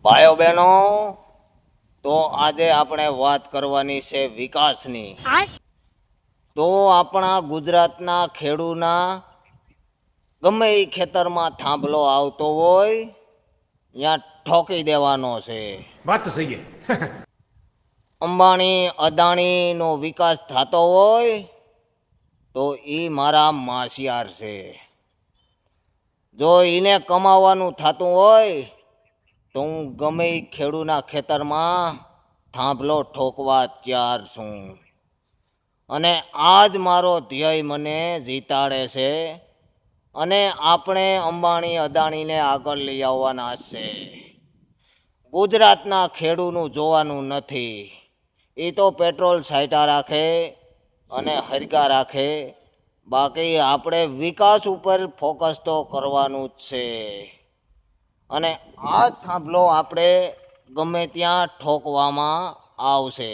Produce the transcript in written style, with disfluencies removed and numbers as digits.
ભાઈઓ બહેનો, તો આજે આપણે વાત કરવાની છે વિકાસની. તો આપણા ગુજરાતના ખેડૂના ગમે એ ખેતરમાં થાંભલો આવતો હોય ત્યાં ઠોકી દેવાનો છે. વાત તો સહી હે. અંબાણી અદાણીનો વિકાસ થતો હોય તો એ મારા માસિયાર છે. જો એને કમાવાનું થતું હોય તો હું ગમે એ ખેડૂના ખેતરમાં થાંભલો ઠોકવા તૈયાર છું. અને આજ મારો ધ્યેય મને જીતાડે છે અને આપણે અંબાણી અદાણીને આગળ લઈ આવવાના છે. ગુજરાતના ખેડૂનું જોવાનું નથી. એ તો પેટ્રોલ સાઈટા રાખે અને હરગા રાખે, બાકી આપણે વિકાસ ઉપર ફોકસ તો કરવાનું જ છે. અને આ થાંભલો આપણે ગમે ત્યાં ઠોકવામાં આવશે.